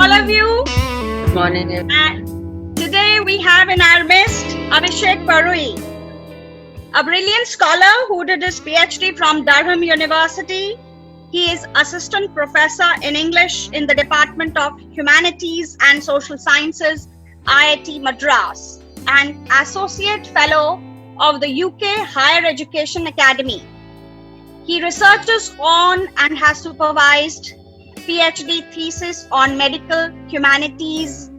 all of you. Good morning. And today we have in our midst Avishek Purai, a brilliant scholar who did his PhD from Durham University. He is assistant professor in English in the Department of Humanities and Social Sciences, IIT Madras, and associate fellow of the UK Higher Education Academy. He researches on and has supervised PhD thesis on medical humanities,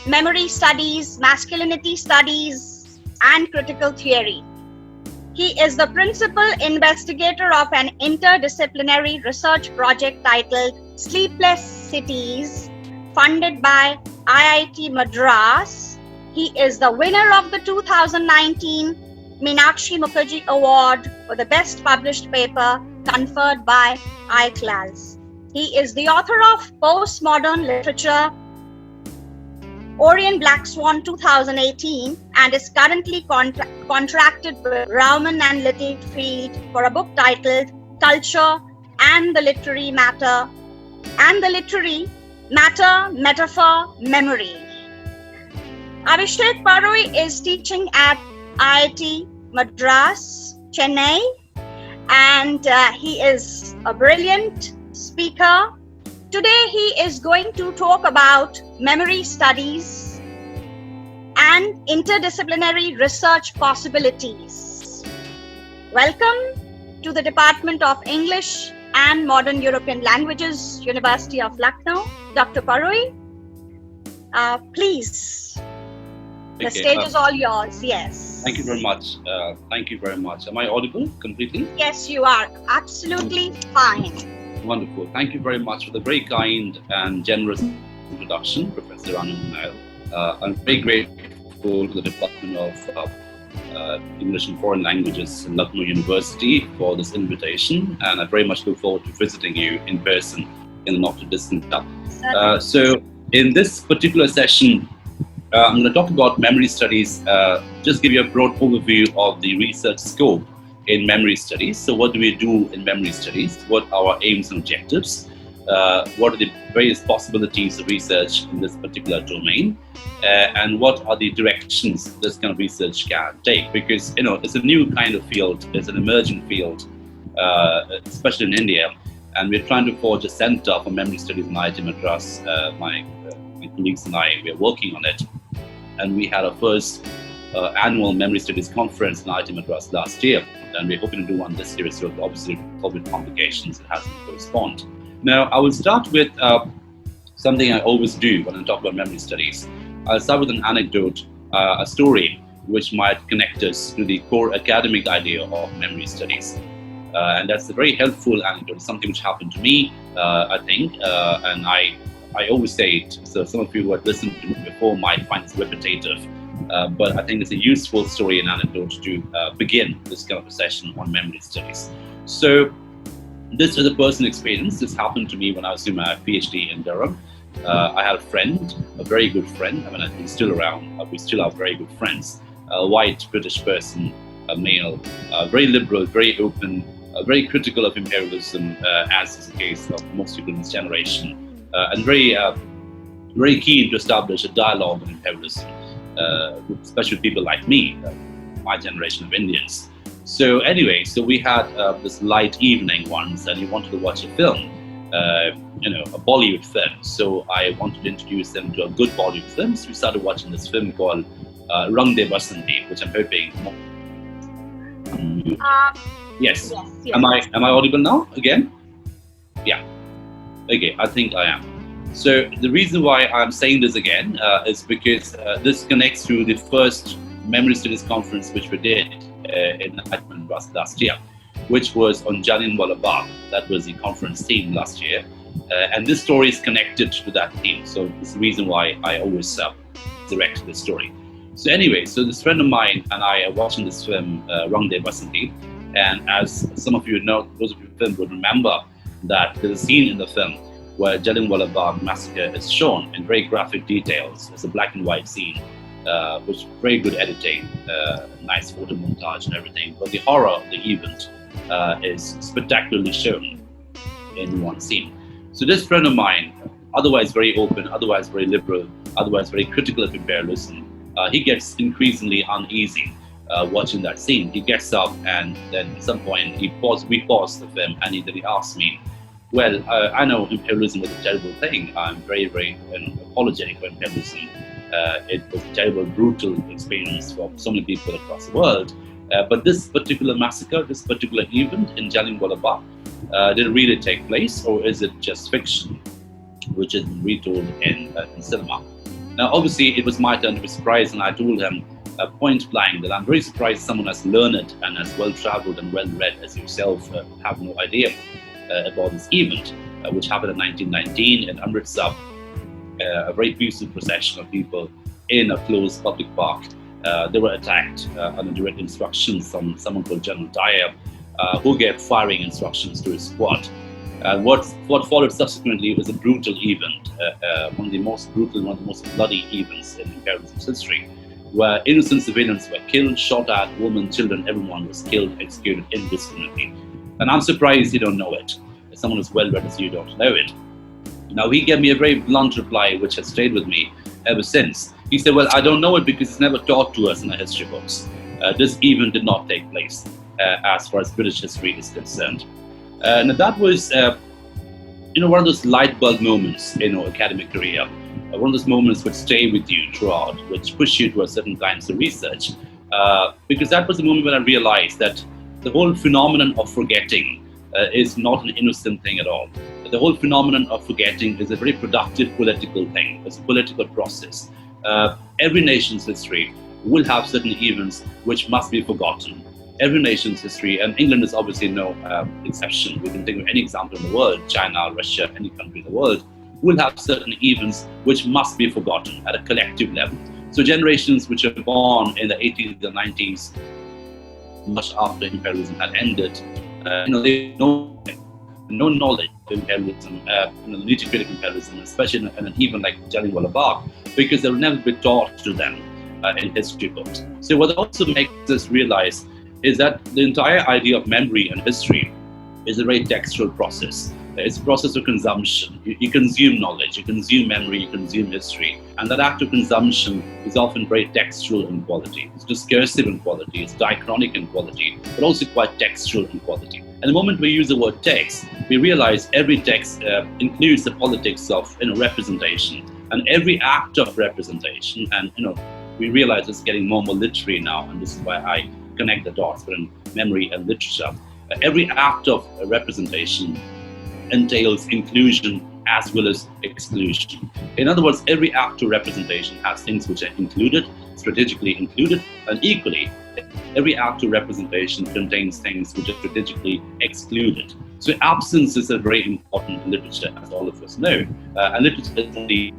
memory studies, masculinity studies, and critical theory. He is the principal investigator of an interdisciplinary research project titled Sleepless Cities, funded by IIT Madras. He is the winner of the 2019 Meenakshi Mukherjee Award for the Best Published Paper conferred by ICLAS. He is the author of Postmodern Literature, Orient Black Swan 2018, and is currently contracted with Rowman and Littlefield for a book titled Culture and the Literary Matter, Metaphor, Memory. Avishek Purai is teaching at IIT Madras, Chennai, and he is a brilliant speaker. Today he is going to talk about memory studies and interdisciplinary research possibilities. Welcome to the Department of English and Modern European Languages, University of Lucknow. Dr. Purai, please, the stage is all yours. Yes. Thank you very much. Am I audible completely? Yes, you are. Absolutely fine. Wonderful. Thank you very much for the very kind and generous introduction, Professor Anand. I'm very grateful to the Department of English and Foreign Languages in Lucknow University for this invitation, and I very much look forward to visiting you in person in the not too distant future. So in this particular session, I'm going to talk about memory studies, just give you a broad overview of the research scope in memory studies. So what do we do in memory studies? What are our aims and objectives? What are the various possibilities of research in this particular domain? And what are the directions this kind of research can take? Because, it's a new kind of field, it's an emerging field, especially in India. And we're trying to forge a center for memory studies in IIT Madras. My colleagues and I, we're working on it. And we had our first annual memory studies conference in IIT Madras last year, and we're hoping to do one this year. So obviously, COVID complications, it hasn't postponed. Now, I will start with something I always do when I talk about memory studies. I'll start with an anecdote, a story which might connect us to the core academic idea of memory studies. And that's a very helpful anecdote. It's something which happened to me, I think, and I always say it. So some of you who have listened to me before might find this repetitive. But I think it's a useful story and anecdote to begin this kind of a session on memory studies. So this is a personal experience. This happened to me when I was doing my PhD in Durham. I had a friend, a very good friend. I mean, he's still around. We still are very good friends. A white British person, a male, very liberal, very open, very critical of imperialism, as is the case of most people in this generation, and very keen to establish a dialogue on imperialism. Especially people like me, my generation of Indians. So anyway, we had this light evening once, and he wanted to watch a film, a Bollywood film. So I wanted to introduce them to a good Bollywood film. So we started watching this film called Rang De Basanti, which I'm hoping. Yes. Am I audible now again? Yeah. Okay, I think I am. So the reason why I'm saying this again is because this connects to the first memory studies conference which we did in Madras last year, which was on Jallianwala Bagh. That was the conference theme last year, and this story is connected to that theme. So this is the reason why I always direct this story. So anyway, so this friend of mine and I are watching this film, Rang De Basanti, and as some of you know, those of you who film would remember that there's a scene in the film where Jallianwala Bagh massacre is shown in very graphic details. It's a black and white scene, which very good editing, nice photo montage and everything. But the horror of the event is spectacularly shown in one scene. So this friend of mine otherwise very open, otherwise very liberal, otherwise very critical of imperialism, he gets increasingly uneasy watching that scene. He gets up and then at some point we pause the film and he asks me, well, I know imperialism was a terrible thing. I'm very, very apologetic for imperialism. It was a terrible, brutal experience for so many people across the world. But this particular massacre, this particular event in Jallianwala Bagh, did it really take place, or is it just fiction, which is retold in cinema? Now, obviously, it was my turn to be surprised, and I told him point blank that I'm very surprised someone as learned and as well-traveled and well-read as yourself have no idea about this event, which happened in 1919 in Amritsar. A very peaceful procession of people in a closed public park. They were attacked under direct instructions from someone called General Dyer, who gave firing instructions to his squad. What followed subsequently was a brutal event, one of the most brutal, one of the most bloody events in imperialism's history, where innocent civilians were killed, shot at, women, children, everyone was killed, executed indiscriminately. And I'm surprised you don't know it. As someone as well-read as you don't know it. Now, he gave me a very blunt reply, which has stayed with me ever since. He said, well, I don't know it because it's never taught to us in our history books. This event did not take place as far as British history is concerned. Now, that was, one of those light bulb moments in our academic career. One of those moments which stay with you throughout, which push you towards certain kinds of research. Because that was the moment when I realized that the whole phenomenon of forgetting is not an innocent thing at all. The whole phenomenon of forgetting is a very productive political thing. It's a political process. Every nation's history will have certain events which must be forgotten. Every nation's history, and England is obviously no exception. We can think of any example in the world, China, Russia, any country in the world, will have certain events which must be forgotten at a collective level. So generations which are born in the 80s and 90s, much after imperialism had ended, they know no knowledge of imperialism, nitty-gritty imperialism, especially in an event like Jallianwala Bagh, because they will never be taught to them in history books. So what also makes us realize is that the entire idea of memory and history is a very textual process. It's a process of consumption. You consume knowledge, you consume memory, you consume history. And that act of consumption is often very textual in quality. It's discursive in quality, it's diachronic in quality, but also quite textual in quality. And the moment we use the word text, we realize every text includes the politics of representation. And every act of representation, and we realize it's getting more and more literary now, and this is why I connect the dots between memory and literature. Every act of representation entails inclusion as well as exclusion. In other words, every act of representation has things which are included, strategically included, and equally, every act of representation contains things which are strategically excluded. So absence is a very important in literature, as all of us know. And literature is one of the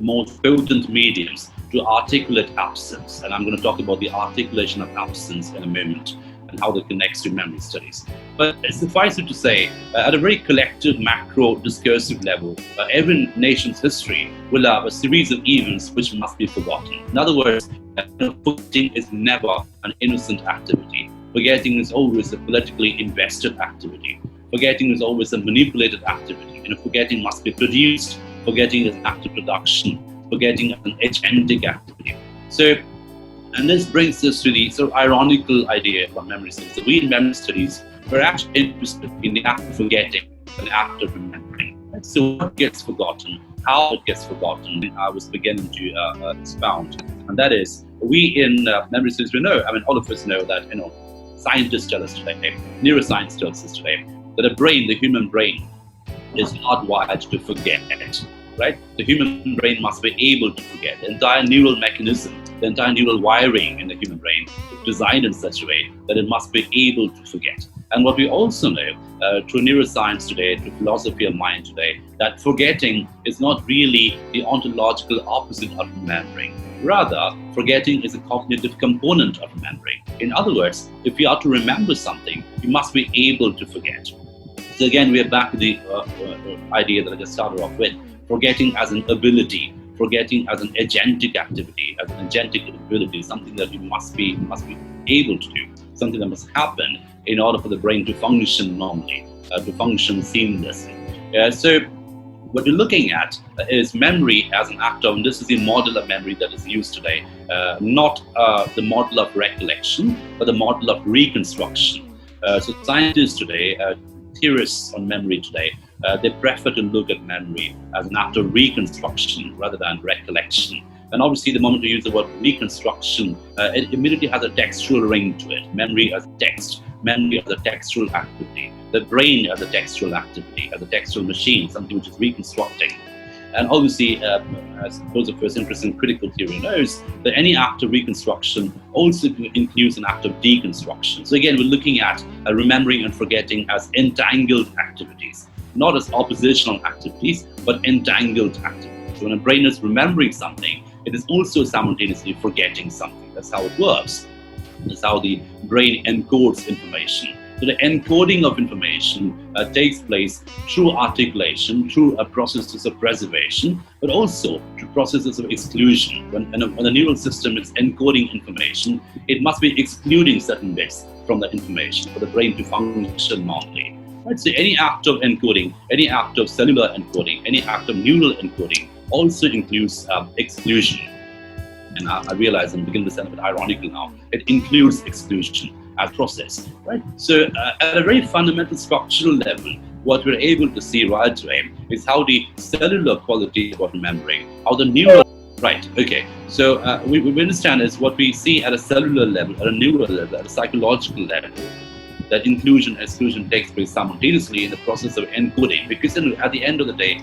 most potent mediums to articulate absence. And I'm going to talk about the articulation of absence in a moment, and how that connects to memory studies. But suffice it to say, at a very collective, macro, discursive level, every nation's history will have a series of events which must be forgotten. In other words, forgetting is never an innocent activity. Forgetting is always a politically invested activity. Forgetting is always a manipulated activity. Forgetting must be produced. Forgetting is an act of production. Forgetting is an agentic activity. And this brings us to the sort of ironical idea of memory studies. That we in memory studies, we're actually interested in the act of forgetting and the act of remembering. So what gets forgotten, how it gets forgotten, I was beginning to expound. And that is, we in memory studies, we know, all of us know that, scientists tell us today, neuroscience tells us today, that the human brain is hardwired to forget, right? The human brain must be able to forget. The entire neural mechanism, the entire neural wiring in the human brain is designed in such a way that it must be able to forget. And what we also know through neuroscience today, through philosophy of mind today, that forgetting is not really the ontological opposite of remembering. Rather, forgetting is a cognitive component of remembering. In other words, if you are to remember something, you must be able to forget. So again, we are back to the idea that I just started off with. Forgetting as an ability, forgetting as an agentic activity, as an agentic ability, something that you must be able to do, something that must happen in order for the brain to function normally, to function seamlessly. So What we're looking at is memory as an act of, and this is the model of memory that is used today, not the model of recollection, but the model of reconstruction. So scientists today, theorists on memory today, they prefer to look at memory as an act of reconstruction rather than recollection. And obviously, the moment we use the word reconstruction, it immediately has a textual ring to it. Memory as text, memory as a textual activity, the brain as a textual activity, as a textual machine, something which is reconstructing. And obviously, as those of us interested in critical theory knows, that any act of reconstruction also includes an act of deconstruction. So again, we're looking at remembering and forgetting as entangled activities, not as oppositional activities, but entangled activities. So when a brain is remembering something, it is also simultaneously forgetting something. That's how it works. That's how the brain encodes information. So the encoding of information takes place through articulation, through processes of preservation, but also through processes of exclusion. When a neural system is encoding information, it must be excluding certain bits from the information for the brain to function normally. Right? So any act of encoding, any act of cellular encoding, any act of neural encoding also includes exclusion. And I realize I'm beginning to sound a bit ironical now. It includes exclusion as process, right? So at a very fundamental structural level, what we're able to see right away is how the cellular quality of remembering, how the neural, right, okay. So we understand is what we see at a cellular level, at a neural level, at a psychological level, that inclusion and exclusion takes place simultaneously in the process of encoding, because at the end of the day,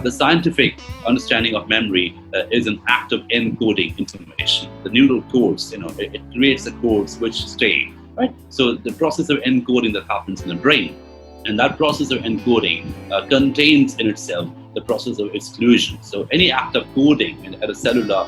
the scientific understanding of memory is an act of encoding information. The neural codes, it creates the codes which stay, right? So the process of encoding that happens in the brain, and that process of encoding contains in itself the process of exclusion. So any act of coding at a cellular,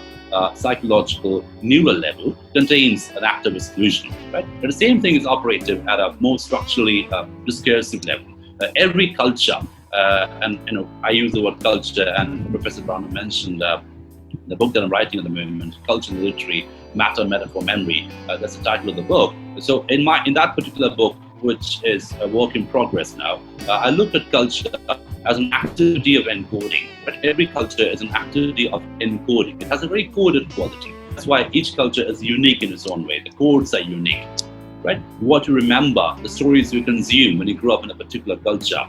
psychological, neural level contains an act of exclusion, right? But the same thing is operative at a more structurally discursive level. Every culture, and I use the word culture, and Professor Brown mentioned the book that I'm writing at the moment, Culture and Literary, Matter, Metaphor, Memory. That's the title of the book. So in that particular book, which is a work in progress now, I look at culture as an activity of encoding. But every culture is an activity of encoding. It has a very coded quality. That's why each culture is unique in its own way. The codes are unique, right? What you remember, the stories you consume when you grew up in a particular culture,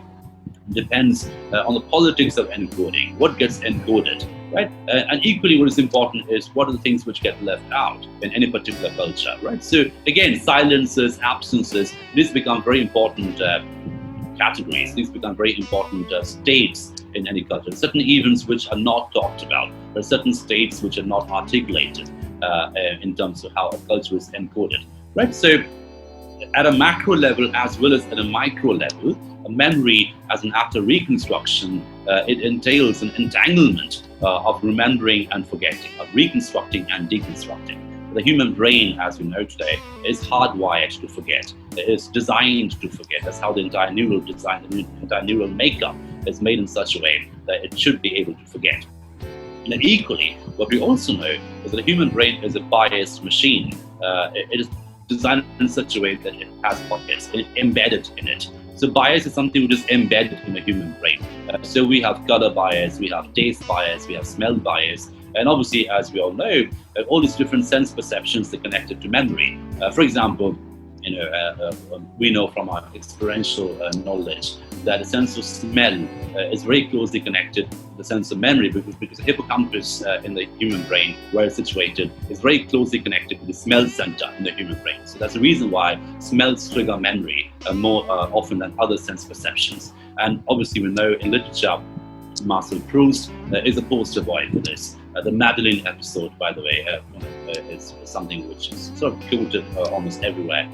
depends on the politics of encoding, what gets encoded, right? And equally what is important is what are the things which get left out in any particular culture, right? So again, silences, absences, these become very important categories. These become very important states in any culture. Certain events which are not talked about. There are certain states which are not articulated in terms of how a culture is encoded, right? So at a macro level as well as at a micro level, memory as an act of reconstruction, it entails an entanglement of remembering and forgetting, of reconstructing and deconstructing. The human brain, as we know today, is hardwired to forget. It is designed to forget. That's how the entire neural design, the entire neural makeup is made in such a way that it should be able to forget. And then equally, what we also know is that the human brain is a biased machine. It is designed in such a way that it has bias embedded in it. So bias is something which is embedded in the human brain. So we have color bias, we have taste bias, we have smell bias, and obviously, as we all know, all these different sense perceptions are connected to memory. For example, we know from our experiential knowledge that the sense of smell is very closely connected to the sense of memory, because the hippocampus in the human brain, where it's situated, is very closely connected to the smell center in the human brain. So that's the reason why smells trigger memory more often than other sense perceptions. And obviously, we know in literature, Marcel Proust is a poster boy for this. The Madeleine episode, by the way, is something which is sort of quoted almost everywhere.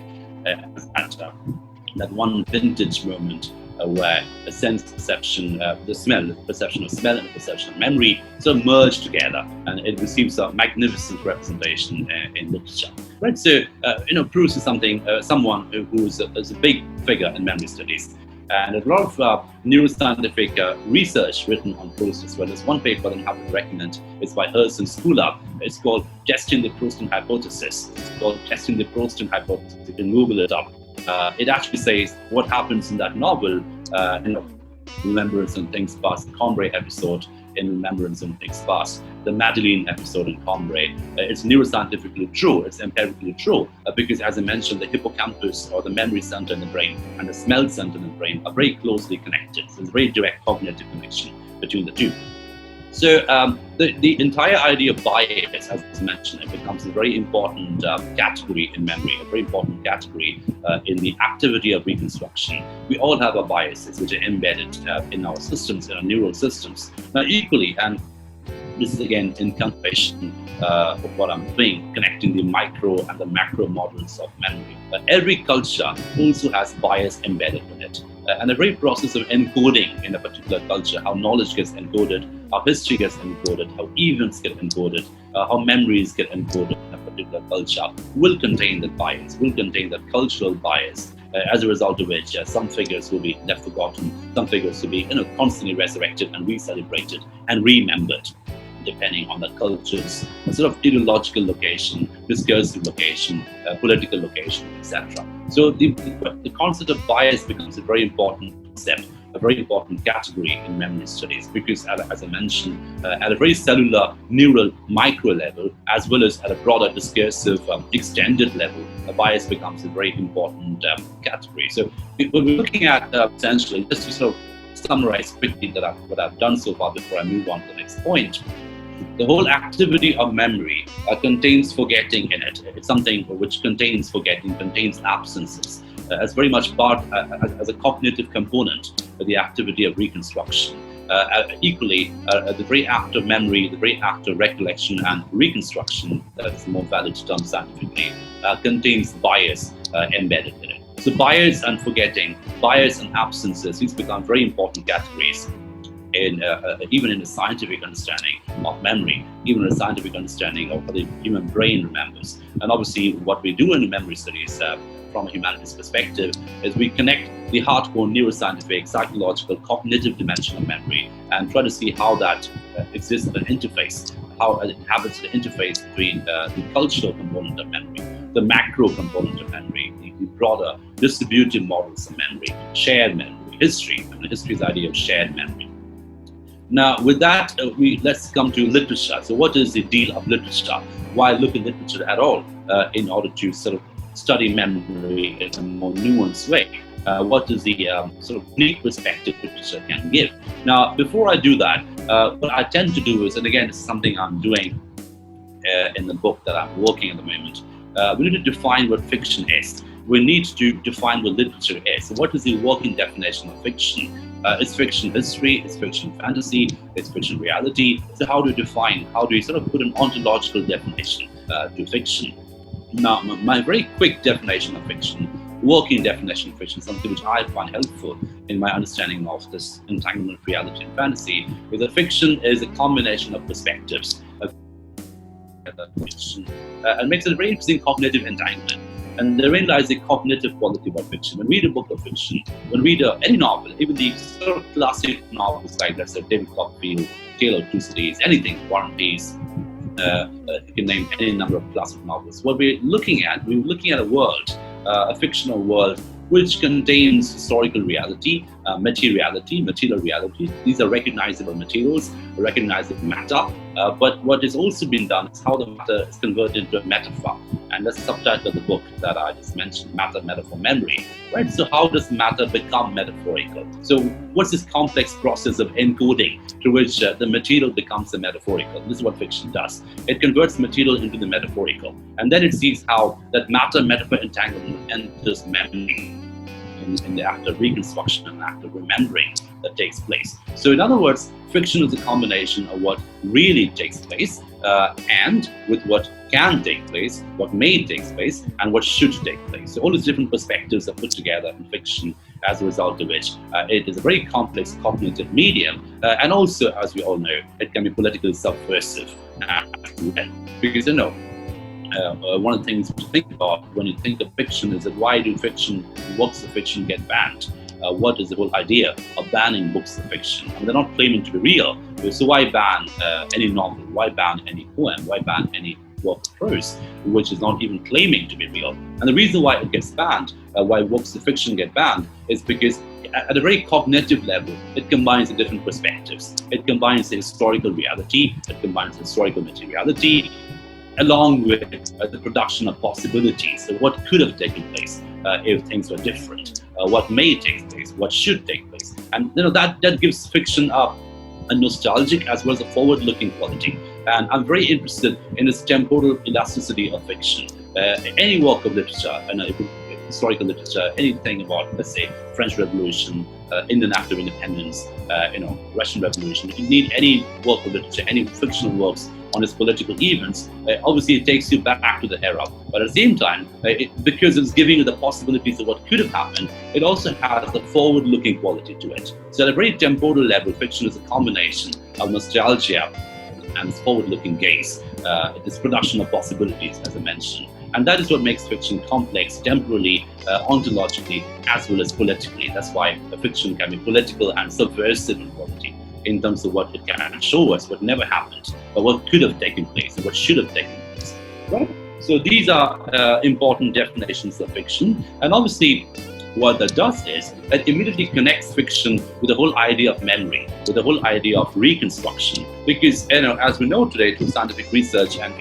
That one vintage moment where a sense perception, the perception of smell and the perception of memory sort of merge together, and it receives a magnificent representation in literature. Right, so Proust is someone who is a big figure in memory studies. And there's a lot of neuroscientific research written on Proust as well. There's one paper that I happen to recommend. It's by Hurst and Skula. It's called Testing the Proustian Hypothesis. It's called Testing the Proustian Hypothesis. You can Google it up. It actually says what happens in that novel. Remembrance on Things Past, the Combray episode in Remembrance on Things Past, the Madeline episode in Combray. It's neuroscientifically true, it's empirically true, because as I mentioned, the hippocampus or the memory center in the brain and the smell center in the brain are very closely connected. So there's a very direct cognitive connection between the two. So the entire idea of bias, as I mentioned, it becomes a very important category in memory, a very important category in the activity of reconstruction. We all have our biases which are embedded in our systems, in our neural systems. Now equally, and this is again in continuation of what I'm doing, connecting the micro and the macro models of memory. But every culture also has bias embedded in it. And the very process of encoding in a particular culture, how knowledge gets encoded, how history gets encoded, how events get encoded, how memories get encoded in a particular culture, will contain that bias, will contain that cultural bias, as a result of which some figures will be left forgotten, some figures will be constantly resurrected and re-celebrated and remembered, depending on the culture's sort of ideological location, discursive location, political location, etc. So the concept of bias becomes a very important concept, a very important category in memory studies, because as I mentioned, at a very cellular, neural, micro level, as well as at a broader discursive, extended level, a bias becomes a very important category. So what we're looking at essentially, just to sort of summarize quickly what I've done so far before I move on to the next point. The whole activity of memory contains forgetting in it. It's something which contains forgetting, contains absences. As very much part as a cognitive component of the activity of reconstruction. Equally, the very act of memory, the very act of recollection and reconstruction, that's the more valid term scientifically, contains bias embedded in it. So bias and forgetting, bias and absences, these become very important categories even in the scientific understanding of memory, even in the scientific understanding of how the human brain remembers. And obviously what we do in the memory studies from a humanities perspective is we connect the hardcore neuroscientific, psychological, cognitive dimension of memory and try to see how that exists at an interface, how it inhabits the interface between the cultural component of memory, the macro component of memory, the broader distributive models of memory, shared memory, history, and history's idea of shared memory. Now, with that, let's come to literature. So what is the deal of literature? Why look at literature at all in order to sort of study memory in a more nuanced way? What is the sort of unique perspective literature can give? Now, before I do that, what I tend to do is, and again, this is something I'm doing in the book that I'm working at the moment, we need to define what fiction is. We need to define what literature is. So what is the working definition of fiction? It's fiction history, it's fiction fantasy, it's fiction reality. So how do you define, how do you sort of put an ontological definition to fiction? Now, my very quick definition of fiction, working definition of fiction, something which I find helpful in my understanding of this entanglement of reality and fantasy, is that fiction is a combination of perspectives. Fiction and makes it a very interesting cognitive entanglement. And therein lies the cognitive quality about fiction. When we read a book of fiction, when we read any novel, even the sort of classic novels like, let's say, David Copperfield, Tale of Two Cities, anything, War and Peace, you can name any number of classic novels. What we're looking at a world, a fictional world, which contains historical reality, material reality. These are recognizable materials, recognizable matter. But what has also been done is how the matter is converted into a metaphor. And that's the subtitle of the book that I just mentioned, Matter, Metaphor, Memory. Right? So how does matter become metaphorical? So what's this complex process of encoding through which the material becomes the metaphorical? This is what fiction does. It converts material into the metaphorical. And then it sees how that matter-metaphor entanglement enters memory in the act of reconstruction and act of remembering that takes place. So in other words, fiction is a combination of what really takes place and with what can take place, what may take place, and what should take place. So all these different perspectives are put together in fiction, as a result of which it is a very complex cognitive medium, and also, as we all know, it can be politically subversive as well. Because one of the things to think about when you think of fiction is that why do works of fiction get banned? What is the whole idea of banning books of fiction? I mean, they're not claiming to be real, so why ban any novel? Why ban any poem? Why ban any work of prose, which is not even claiming to be real. And the reason why it gets banned, why works of fiction get banned, is because at a very cognitive level, it combines the different perspectives. It combines the historical reality, it combines historical materiality, along with the production of possibilities. So what could have taken place if things were different? What may take place? What should take place? And that gives fiction a nostalgic as well as a forward-looking quality. And I'm very interested in this temporal elasticity of fiction. Any work of literature, historical literature, anything about, let's say, French Revolution, Indian Act of Independence, Russian Revolution. If you need any work of literature, any fictional works on its political events, obviously it takes you back to the era. But at the same time, because it's giving you the possibilities of what could have happened, it also has the forward-looking quality to it. So at a very temporal level, fiction is a combination of nostalgia and this forward-looking gaze, this production of possibilities, as I mentioned. And that is what makes fiction complex temporally, ontologically, as well as politically. That's why fiction can be political and subversive in quality, in terms of what it can show us, what never happened, but what could have taken place and what should have taken place. Right? So these are important definitions of fiction. And obviously, what that does is it immediately connects fiction with the whole idea of memory, with the whole idea of reconstruction. Because, as we know today through scientific research, and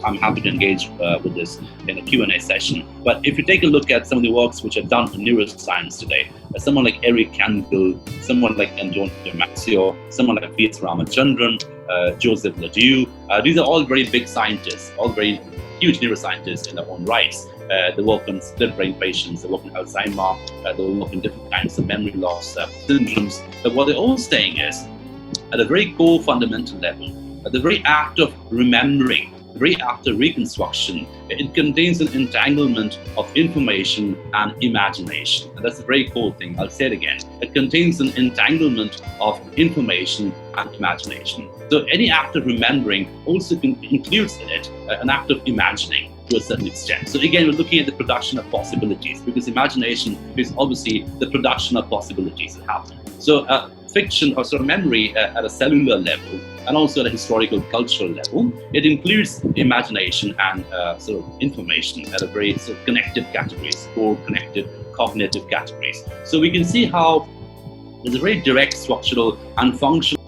I'm happy to engage with this in a Q&A session. But if you take a look at some of the works which are done in neuroscience today, someone like Eric Kandel, someone like Antonio Damasio, someone like V.S. Ramachandran, Joseph Ledoux, these are all very big scientists, all very huge neuroscientists in their own rights. They work on split brain patients, they work on Alzheimer, they work on different kinds of memory loss syndromes. But what they're all saying is, at a very core fundamental level, the very act of remembering, the very act of reconstruction, it contains an entanglement of information and imagination. And that's a very core thing. I'll say it again. It contains an entanglement of information and imagination. So any act of remembering also includes in it an act of imagining to a certain extent. So again, we're looking at the production of possibilities, because imagination is obviously the production of possibilities that happen. So fiction, or sort of memory at a cellular level, and also at a historical cultural level, it includes imagination and sort of information at a very sort of connected categories, core connected cognitive categories. So we can see how there's a very direct structural and functional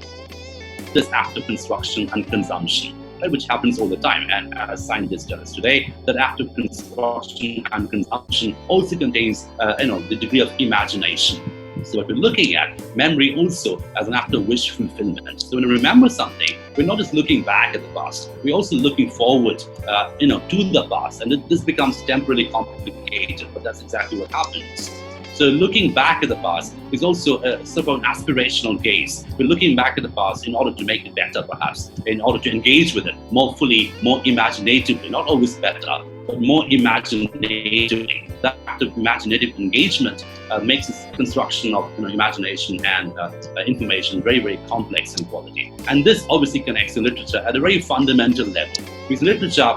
this act of construction and consumption, right, which happens all the time. And as scientists tell us today, that act of construction and consumption also contains the degree of imagination. So what we're looking at, memory also as an act of wish fulfillment. So when we remember something, we're not just looking back at the past, we're also looking forward to the past. And this becomes temporarily complicated, but that's exactly what happens. So looking back at the past is also a sort of an aspirational gaze. We're looking back at the past in order to make it better, perhaps, in order to engage with it more fully, more imaginatively, not always better, but more imaginatively. That act of imaginative engagement makes this construction of imagination and information very, very complex in quality. And this obviously connects to literature at a very fundamental level, because literature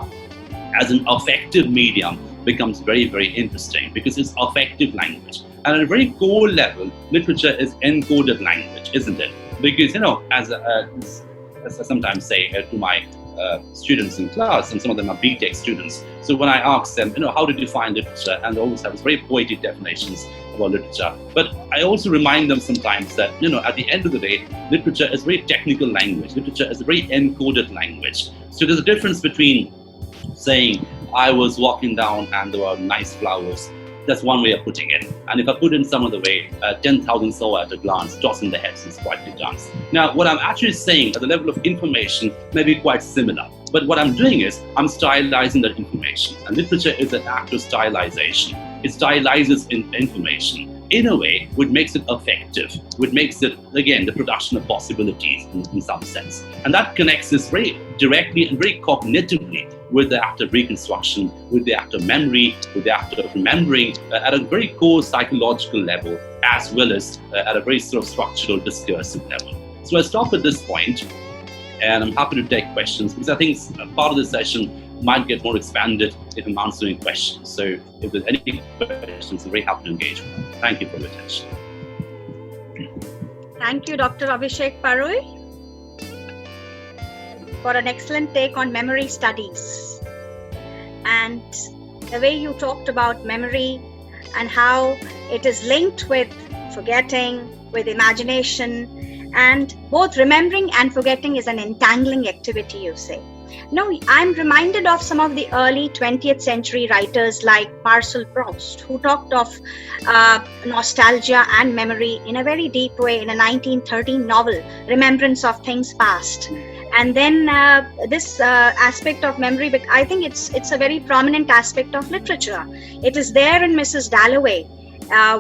as an affective medium becomes very, very interesting, because it's affective language. And at a very core level, literature is encoded language, isn't it? Because, as I sometimes say to my students in class, and some of them are BTech students. So when I ask them, how did you find literature? And they always have very poetic definitions about literature. But I also remind them sometimes that, at the end of the day, literature is very technical language. Literature is a very encoded language. So there's a difference between saying, I was walking down and there were nice flowers. That's one way of putting it. And if I put in some other way, 10,000 saw at a glance, tossing the heads and sprightly dance. Now, what I'm actually saying at the level of information may be quite similar. But what I'm doing is I'm stylizing that information. And literature is an act of stylization. It stylizes information in a way which makes it effective, which makes it, again, the production of possibilities in some sense. And that connects us very directly and very cognitively with the act of reconstruction, with the act of memory, with the act of remembering at a very core psychological level, as well as at a very sort of structural discursive level. So I stop at this point, and I'm happy to take questions, because I think part of the session might get more expanded if I'm answering questions. So if there's any questions, I'm very happy to engage with them. Thank you for your attention. Thank you, Dr. Avishek Purai, for an excellent take on memory studies. and the way you talked about memory and how it is linked with forgetting, with imagination, and both remembering and forgetting is an entangling activity, you say. No, I'm reminded of some of the early 20th century writers like Marcel Proust, who talked of nostalgia and memory in a very deep way in a 1913 novel, Remembrance of Things Past. And then this aspect of memory, I think it's a very prominent aspect of literature. It is there in Mrs. Dalloway,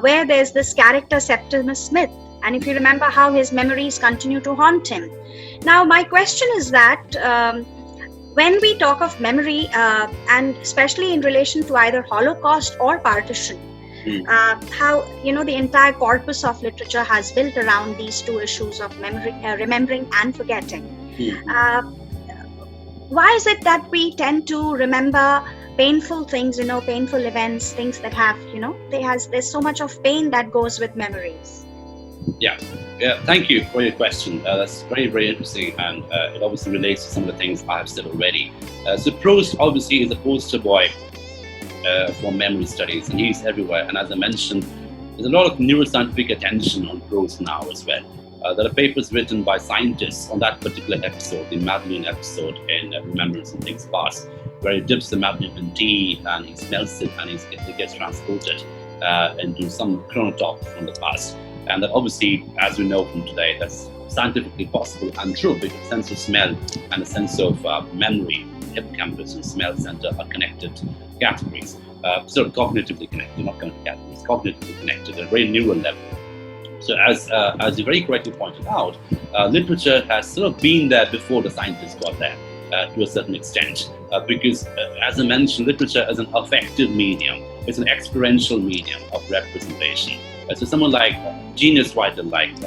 where there's this character Septimus Smith. And if you remember how his memories continue to haunt him. Now, my question is that when we talk of memory, and especially in relation to either Holocaust or partition, how the entire corpus of literature has built around these two issues of memory, remembering and forgetting. Why is it that we tend to remember painful things, painful events, things that have, there's so much of pain that goes with memories? Yeah, thank you for your question. That's very, very interesting, and it obviously relates to some of the things I have said already. So Proust obviously is a poster boy for memory studies, and he's everywhere. And as I mentioned, there's a lot of neuroscientific attention on Proust now as well. There are papers written by scientists on that particular episode, the Madeleine episode in Remembrance of Things Past, where he dips the Madeleine in tea and he smells it and it gets transported into some chronotop from the past. And that obviously, as we know from today, that's scientifically possible and true, because the sense of smell and the sense of memory, hippocampus and smell center are connected categories. Sort of cognitively connected, not connected categories, cognitively connected at a very neural level. So as you very correctly pointed out, literature has sort of been there before the scientists got there to a certain extent, because as I mentioned, literature is an affective medium. It's an experiential medium of representation. So someone like a genius writer like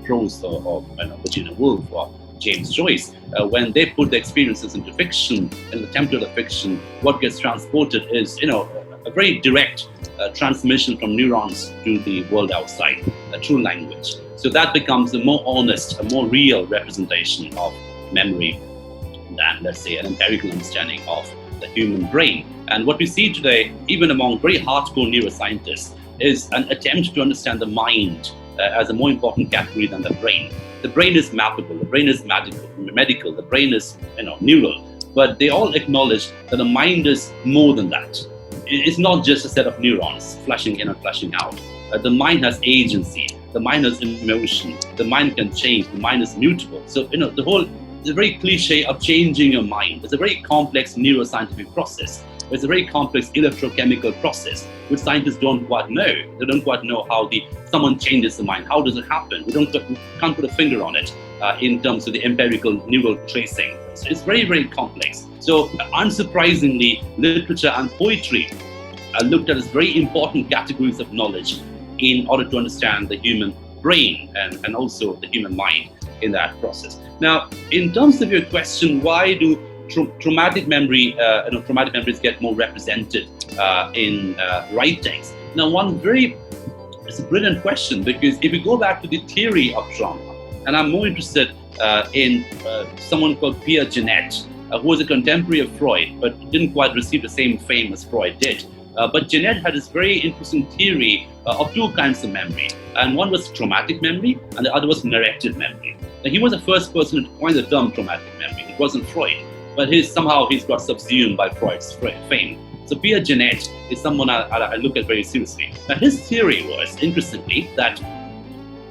Proust or Virginia Woolf or James Joyce, when they put the experiences into fiction, in the template of fiction, what gets transported is a very direct transmission from neurons to the world outside, a true language. So that becomes a more honest, a more real representation of memory than, let's say, an empirical understanding of the human brain. And what we see today, even among very hardcore neuroscientists, is an attempt to understand the mind as a more important category than the brain. The brain is mappable, the brain is medical, the brain is neural, but they all acknowledge that the mind is more than that. It's not just a set of neurons flashing in and flashing out. The mind has agency, the mind has emotion, the mind can change, the mind is mutable. So the very cliche of changing your mind is a very complex neuroscientific process. It's a very complex electrochemical process, which scientists don't quite know. They don't quite know how someone changes the mind. How does it happen? We can't put a finger on it in terms of the empirical neural tracing. So it's very, very complex. So unsurprisingly, literature and poetry are looked at as very important categories of knowledge in order to understand the human brain and also the human mind in that process. Now, in terms of your question, why do traumatic memories get more represented in writings? Now, it's a brilliant question, because if you go back to the theory of trauma, and I'm more interested in someone called Pierre Janet, who was a contemporary of Freud, but didn't quite receive the same fame as Freud did. But Janet had this very interesting theory of two kinds of memory, and one was traumatic memory, and the other was narrative memory. Now, he was the first person to coin the term traumatic memory. It wasn't Freud, but he's got subsumed by Freud's fame. So Pierre Janet is someone I look at very seriously. Now, his theory was, interestingly, that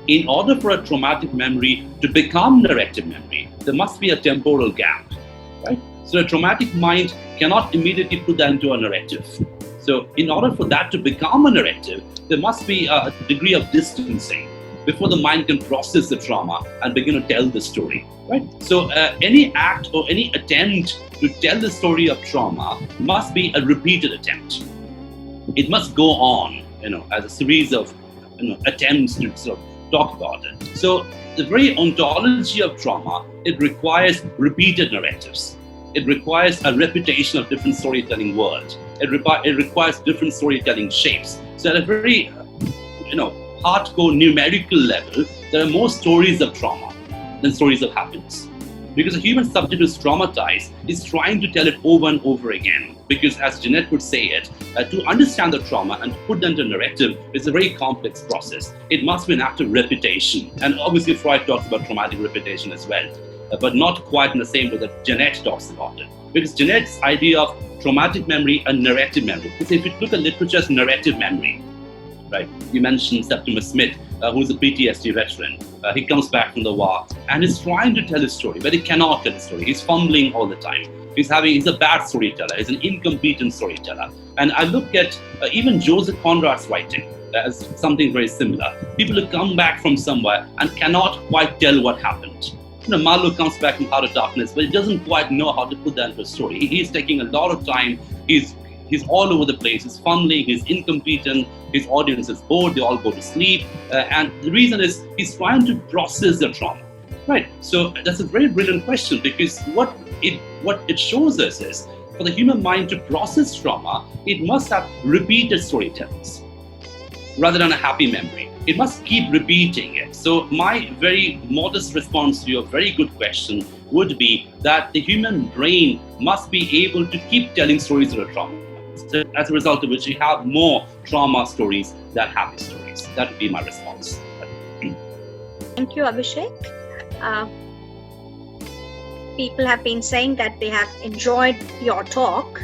in order for a traumatic memory to become narrative memory, there must be a temporal gap, right? So a traumatic mind cannot immediately put that into a narrative. So in order for that to become a narrative, there must be a degree of distancing before the mind can process the trauma and begin to tell the story, right? So any act or any attempt to tell the story of trauma must be a repeated attempt. It must go on, as a series of attempts to sort of talk about it. So the very ontology of trauma, it requires repeated narratives. It requires a repetition of different storytelling words. It requires different storytelling shapes. So at a very, hardcore numerical level, there are more stories of trauma than stories of happiness. Because a human subject who's traumatized is trying to tell it over and over again. because as Jeanette would say it, to understand the trauma and to put that into narrative is a very complex process. It must be an act of repetition. And obviously Freud talks about traumatic repetition as well, but not quite in the same way that Jeanette talks about it. Because Jeanette's idea of traumatic memory and narrative memory, because if you look at literature as narrative memory, right? You mentioned Septimus Smith, who's a PTSD veteran. He comes back from the war and is trying to tell his story, but he cannot tell his story. He's fumbling all the time. He's a bad storyteller. He's an incompetent storyteller. And I look at even Joseph Conrad's writing as something very similar. People who come back from somewhere and cannot quite tell what happened. Marlowe comes back from Heart of Darkness, but he doesn't quite know how to put that into a story. He's taking a lot of time. He's all over the place. He's fumbling. He's incompetent. His audience is bored. They all go to sleep. And the reason is he's trying to process the trauma. Right. So that's a very brilliant question, because what it shows us is for the human mind to process trauma, it must have repeated storytellings rather than a happy memory. It must keep repeating it. So my very modest response to your very good question would be that the human brain must be able to keep telling stories of trauma. So as a result of which you have more trauma stories than happy stories. That would be my response. Thank you, Abhishek. People have been saying that they have enjoyed your talk.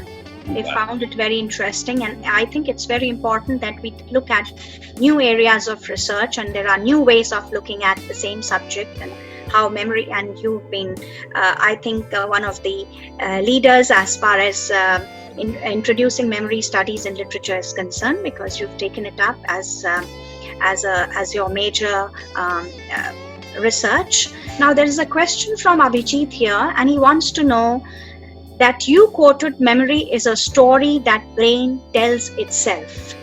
They found it very interesting, and I think it's very important that we look at new areas of research, and there are new ways of looking at the same subject and how memory, and you've been, I think, one of the leaders as far as introducing memory studies in literature is concerned, because you've taken it up as your major research. Now there is a question from Abhijit here, and he wants to know that you quoted memory is a story that brain tells itself,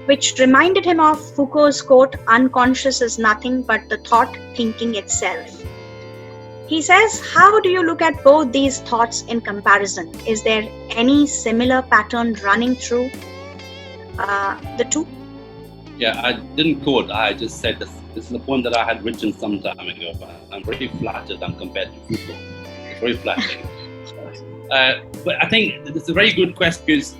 which reminded him of Foucault's quote, unconscious is nothing but the thought thinking itself. He says, how do you look at both these thoughts in comparison? Is there any similar pattern running through the two? Yeah, I didn't quote, I just said this. This is a poem that I had written some time ago, but I'm very flattered I'm compared to Foucault. It's very flattering. But I think it's a very good question, because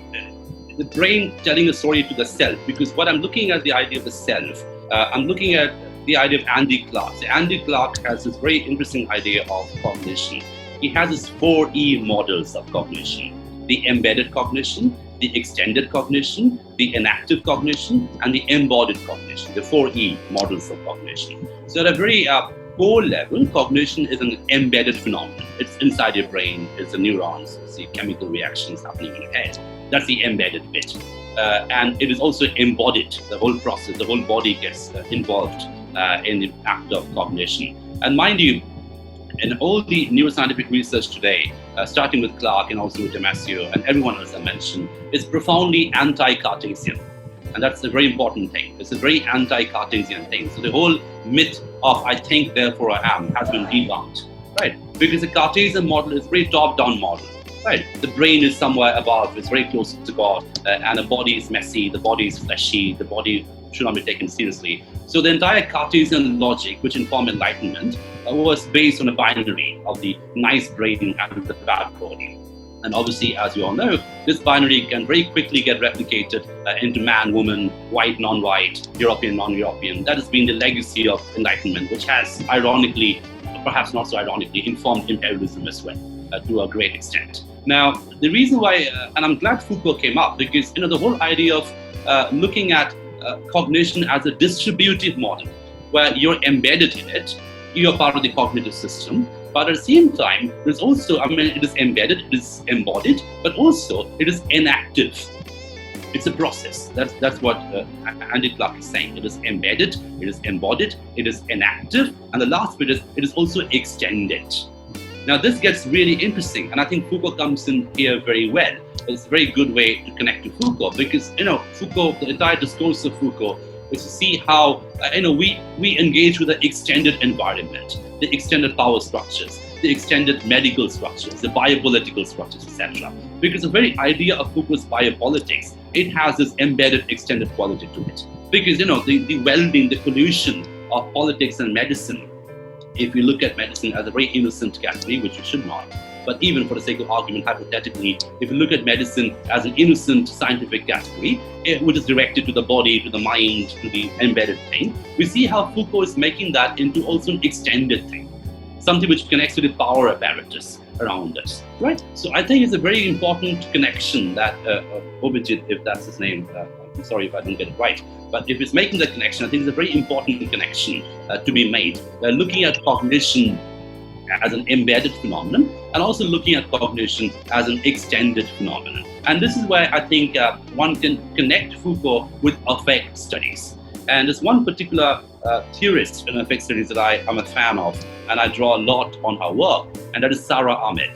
the brain telling a story to the self, because what I'm looking at the idea of the self, I'm looking at the idea of Andy Clark. So Andy Clark has this very interesting idea of cognition. He has his 4E models of cognition: the embedded cognition, the extended cognition, the inactive cognition, and the embodied cognition, the 4E models of cognition. So at a very core level, cognition is an embedded phenomenon. It's inside your brain, it's the neurons, you see chemical reactions happening in your head. That's the embedded bit. And it is also embodied, the whole process, the whole body gets involved in the act of cognition. And mind you, in all the neuroscientific research today, starting with Clark and also with Damasio and everyone else I mentioned, is profoundly anti-Cartesian. And that's a very important thing. It's a very anti-Cartesian thing. So the whole myth of I think, therefore I am has been debunked, right? Because the Cartesian model is a very top-down model, right? The brain is somewhere above, it's very close to God, and the body is messy, the body is fleshy, the body should not be taken seriously. So the entire Cartesian logic, which informed enlightenment, was based on a binary of the nice brain and the bad body. And obviously, as you all know, this binary can very quickly get replicated into man, woman, white, non-white, European, non-European. That has been the legacy of Enlightenment, which has ironically, perhaps not so ironically, informed imperialism as well, to a great extent. Now, the reason why, and I'm glad Foucault came up, because the whole idea of looking at cognition as a distributive model, where you're embedded in it, you're part of the cognitive system, but at the same time, there's also, it is embedded, it is embodied, but also it is inactive. It's a process. That's what Andy Clark is saying. It is embedded, it is embodied, it is inactive, and the last bit is it is also extended. Now this gets really interesting, and I think Foucault comes in here very well. It's a very good way to connect to Foucault, because Foucault, the entire discourse of Foucault is to see how we engage with the extended environment, the extended power structures, the extended medical structures, the biopolitical structures, etc. Because the very idea of Foucault's biopolitics, it has this embedded extended quality to it. Because the welding, the collusion of politics and medicine, if you look at medicine as a very innocent category, which you should not, But even for the sake of argument, hypothetically, if you look at medicine as an innocent scientific category, which is directed to the body, to the mind, to the embedded thing, we see how Foucault is making that into also an extended thing, something which connects to the power apparatus around us, right? So I think it's a very important connection that Obijit, if that's his name, I'm sorry if I don't get it right, but if it's making that connection, I think it's a very important connection to be made. Looking at cognition as an embedded phenomenon, and also looking at cognition as an extended phenomenon. And this is where I think one can connect Foucault with affect studies. And there's one particular theorist in affect studies that I am a fan of, and I draw a lot on her work, and that is Sara Ahmed.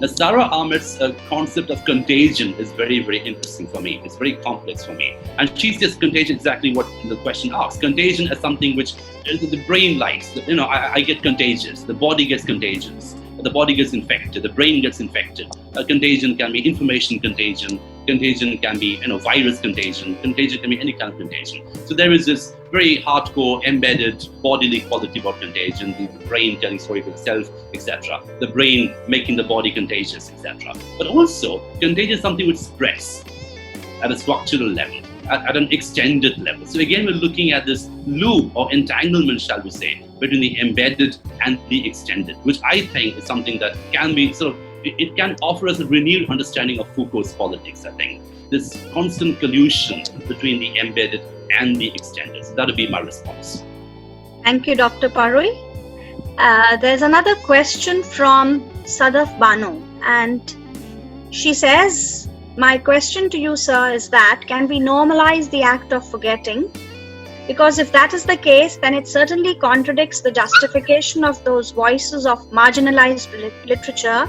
Now, Sara Ahmed's concept of contagion is very, very interesting for me. It's very complex for me. And she says contagion exactly what the question asks. Contagion is something which the brain likes. I get contagious. The body gets contagious. The body gets infected. The brain gets infected. Contagion can be information contagion. Contagion can be virus contagion. Contagion can be any kind of contagion. So there is this very hardcore embedded bodily quality about contagion, the brain telling story of itself, etc. The brain making the body contagious, etc. But also, contagion is something which spreads at a structural level, at an extended level. So again, we're looking at this loop or entanglement, shall we say, between the embedded and the extended, which I think is something that can be it can offer us a renewed understanding of Foucault's politics, I think. This constant collusion between the embedded and the extended. So that would be my response. Thank you, Dr. Purai. There's another question from Sadaf Banu, and she says, my question to you, sir, is that can we normalize the act of forgetting? Because if that is the case, then it certainly contradicts the justification of those voices of marginalized literature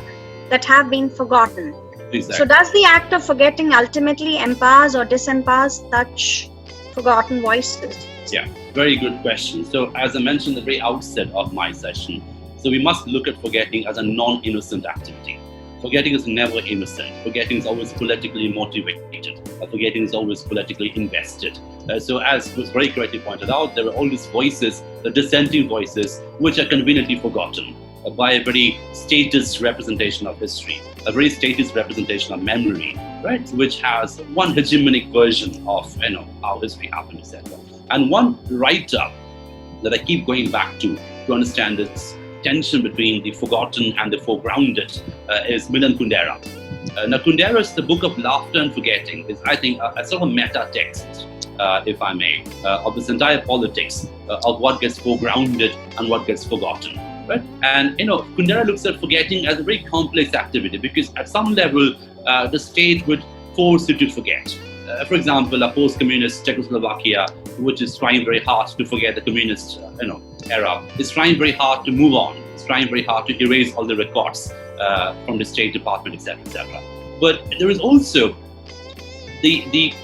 that have been forgotten. Exactly. So does the act of forgetting ultimately empowers or disempowers such forgotten voices? Yeah, very good question. So as I mentioned at the very outset of my session, so we must look at forgetting as a non-innocent activity. Forgetting is never innocent. Forgetting is always politically motivated. Forgetting is always politically invested. So as was very correctly pointed out, there are all these voices, the dissenting voices, which are conveniently forgotten by a very statist representation of history, a very statist representation of memory, right? Which has one hegemonic version of how history happened, etc. And one writer that I keep going back to understand this tension between the forgotten and the foregrounded is Milan Kundera. Now, Kundera's The Book of Laughter and Forgetting is, I think, a sort of meta text, if I may, of this entire politics of what gets foregrounded and what gets forgotten. Right? And Kundera looks at forgetting as a very complex activity because at some level the state would force you to forget. For example, a post-communist Czechoslovakia, which is trying very hard to forget the communist era, is trying very hard to move on. It's trying very hard to erase all the records from the State Department, etc., etc. But there is also the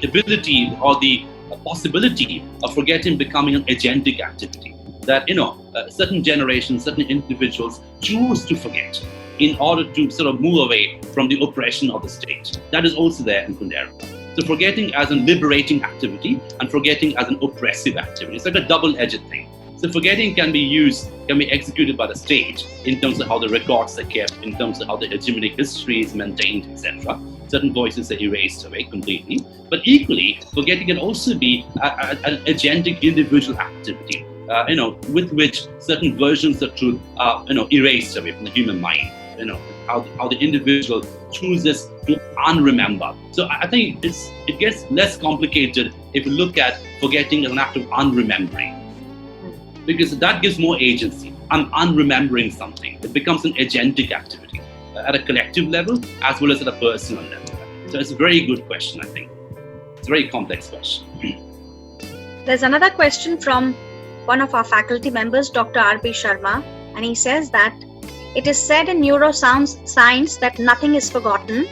ability or the possibility of forgetting becoming an agentic activity. That certain generations, certain individuals choose to forget in order to sort of move away from the oppression of the state. That is also there in Kundera. So forgetting as a liberating activity and forgetting as an oppressive activity. It's like a double-edged thing. So forgetting can be executed by the state in terms of how the records are kept, in terms of how the hegemonic history is maintained, etc. Certain voices are erased away completely. But equally, forgetting can also be an agentic individual activity. With which certain versions of truth are, erased away from the human mind. How the individual chooses to unremember. So I think it gets less complicated if you look at forgetting as an act of unremembering, because that gives more agency. I'm unremembering something. It becomes an agentic activity at a collective level as well as at a personal level. So it's a very good question, I think. It's a very complex question. There's another question from one of our faculty members, Dr. R.P. Sharma, and he says that it is said in neuroscience that nothing is forgotten,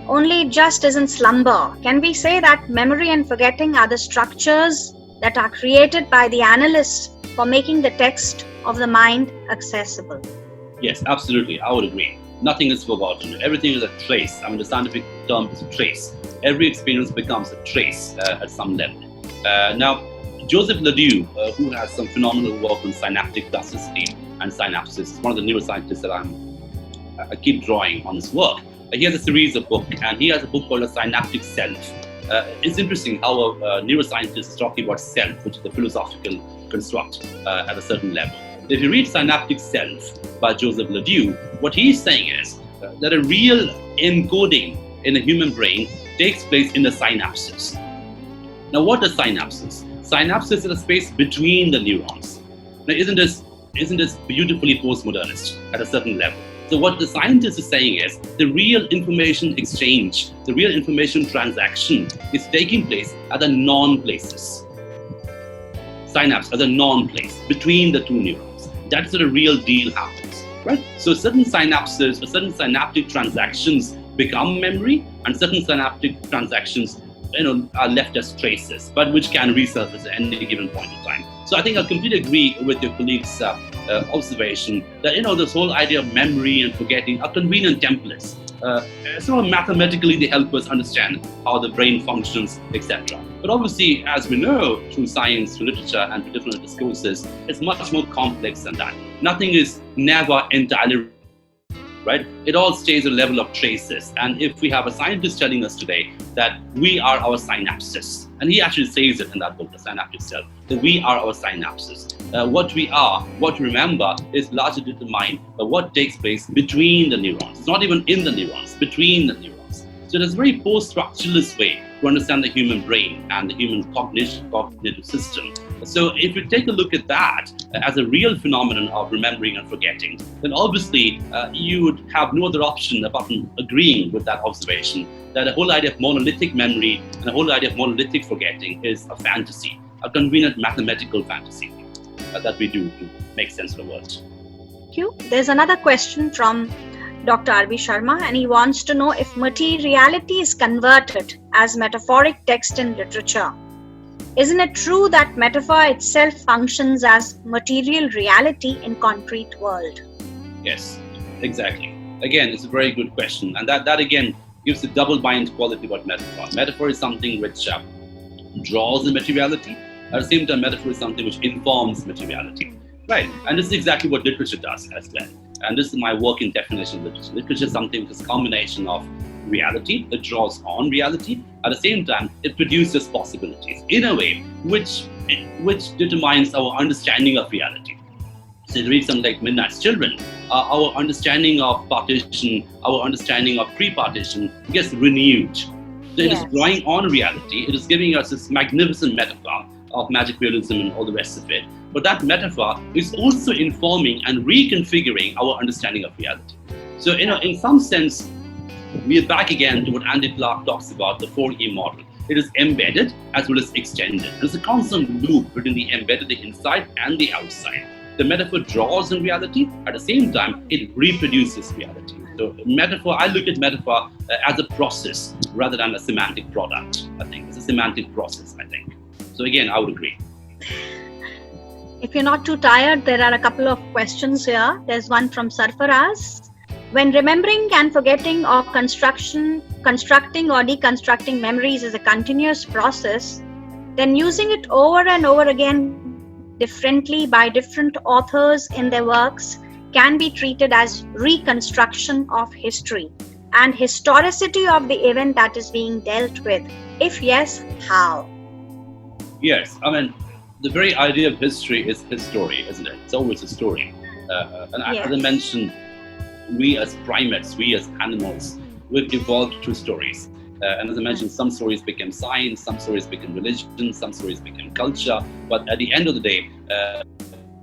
only it just is in slumber. Can we say that memory and forgetting are the structures that are created by the analysts for making the text of the mind accessible? Yes, absolutely. I would agree. Nothing is forgotten. Everything is a trace. The scientific term is a trace. Every experience becomes a trace at some level. Now, Joseph Ledoux, who has some phenomenal work on synaptic plasticity and synapses, is one of the neuroscientists that I keep drawing on his work. He has a series of books, and he has a book called A Synaptic Self. It's interesting how a neuroscientist is talking about self, which is a philosophical construct at a certain level. If you read Synaptic Self by Joseph Ledoux, what he's saying is that a real encoding in a human brain takes place in the synapses. Now, what are synapses? Synapses is a space between the neurons. Now, isn't this beautifully postmodernist at a certain level? So what the scientist is saying is the real information exchange, the real information transaction is taking place at the non-places. Synapse as a non-place between the two neurons. That's where the real deal happens, right? So certain synapses or certain synaptic transactions become memory, and certain synaptic transactions are left as traces, but which can resurface at any given point in time. So I think I completely agree with your colleague's observation that this whole idea of memory and forgetting are convenient templates. So mathematically they help us understand how the brain functions, etc. But obviously, as we know through science, through literature, and through different discourses, it's much more complex than that. Nothing is never entirely right? It all stays at a level of traces. And if we have a scientist telling us today that we are our synapses, and he actually says it in that book, The Synaptic Self, that we are our synapses. What we are, what we remember, is largely determined by what takes place between the neurons. It's not even in the neurons, between the neurons. So there's a very post-structuralist way to understand the human brain and the human cognitive system. So if you take a look at that as a real phenomenon of remembering and forgetting, then obviously you would have no other option apart from agreeing with that observation that the whole idea of monolithic memory and the whole idea of monolithic forgetting is a fantasy, a convenient mathematical fantasy that we do to make sense of the world. Thank you. There's another question from Dr. R.B. Sharma, and he wants to know if materiality is converted as metaphoric text in literature. Isn't it true that metaphor itself functions as material reality in concrete world? Yes, exactly. Again, it's a very good question. And that again gives a double-bind quality about metaphor. Metaphor is something which draws the materiality. At the same time, metaphor is something which informs materiality. Right, and this is exactly what literature does as well. And this is my working definition of literature. Literature is something which is a combination of reality, it draws on reality. At the same time, it produces possibilities in a way which determines our understanding of reality. So you read something like Midnight's Children, our understanding of partition, our understanding of pre-partition gets renewed. So it is drawing on reality, it is giving us this magnificent metaphor of magic realism and all the rest of it. But that metaphor is also informing and reconfiguring our understanding of reality. So, in some sense, we are back again to what Andy Clark talks about, the 4E model. It is embedded as well as extended. There's a constant loop between the embedded, the inside, and the outside. The metaphor draws on reality. At the same time, it reproduces reality. So metaphor, I look at metaphor as a process rather than a semantic product, I think. It's a semantic process, I think. So again, I would agree. If you're not too tired, there are a couple of questions here. There's one from Sarfaraz. When remembering and forgetting or constructing or deconstructing memories is a continuous process, then using it over and over again differently by different authors in their works can be treated as reconstruction of history and historicity of the event that is being dealt with. If yes, how? Yes, I mean, the very idea of history is his story, isn't it? It's always a story. As I mentioned, we as primates, we as animals, we've evolved through stories. And as I mentioned, some stories became science, some stories became religion, some stories became culture. But at the end of the day,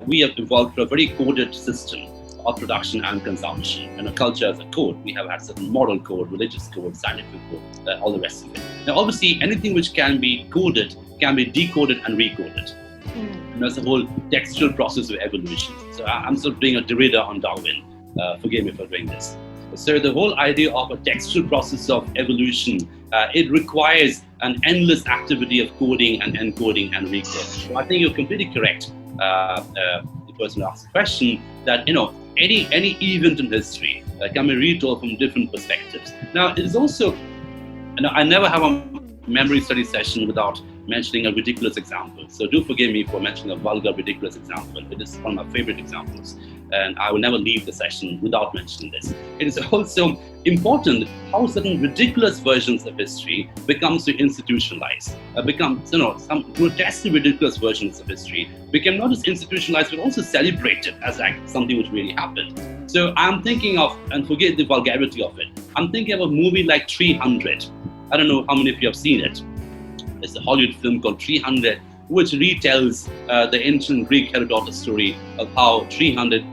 we have evolved through a very coded system of production and consumption. And a culture as a code, we have had certain moral code, religious code, scientific code, all the rest of it. Now, obviously, anything which can be coded can be decoded and recoded. And that's the whole textual process of evolution. So I'm sort of doing a Derrida on Darwin. Forgive me for doing this. So the whole idea of a textual process of evolution, it requires an endless activity of coding and encoding and recoding. So I think you're completely correct, the person who asked the question, that any event in history can be retold from different perspectives. Now, it is also, I never have a memory study session without mentioning a ridiculous example. So do forgive me for mentioning a vulgar, ridiculous example. It is one of my favorite examples. And I will never leave the session without mentioning this. It is also important how certain ridiculous versions of history become so institutionalized, some grotesquely ridiculous versions of history became not just institutionalized, but also celebrated as like something which really happened. So I'm thinking of, and forget the vulgarity of it, I'm thinking of a movie like 300. I don't know how many of you have seen it. It's a Hollywood film called 300, which retells the ancient Greek Herodotus story of how 300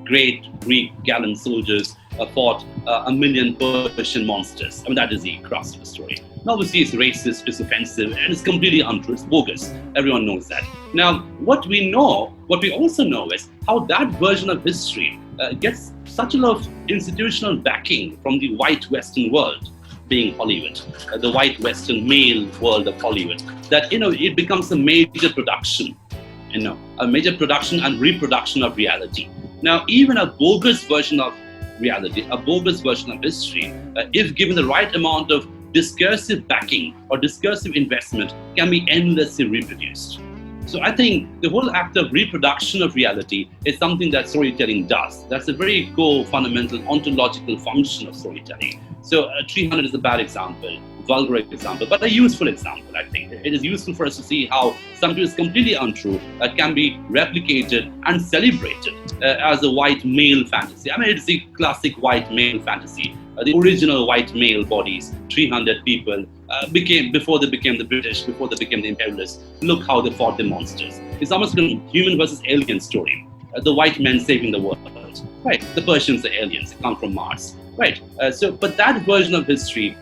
great Greek gallant soldiers fought 1,000,000 Persian monsters. I mean, that is the crux of the story. Now, obviously, it's racist, it's offensive, and it's completely untrue, it's bogus. Everyone knows that. Now, what we also know is how that version of history gets such a lot of institutional backing from the white Western world, being Hollywood, the white Western male world of Hollywood, that, it becomes a major production, a major production and reproduction of reality. Now, even a bogus version of reality, a bogus version of history, if given the right amount of discursive backing or discursive investment, can be endlessly reproduced. So I think the whole act of reproduction of reality is something that storytelling does. That's a very core, fundamental, ontological function of storytelling. So 300 is a bad example, vulgar example, but a useful example, I think. It is useful for us to see how something is completely untrue can be replicated and celebrated as a white male fantasy. I mean, it's the classic white male fantasy. The original white male bodies, 300 people, before they became the British, before they became the imperialists, look how they fought the monsters. It's almost a human versus alien story. The white men saving the world, right? The Persians are aliens, they come from Mars, right? But that version of history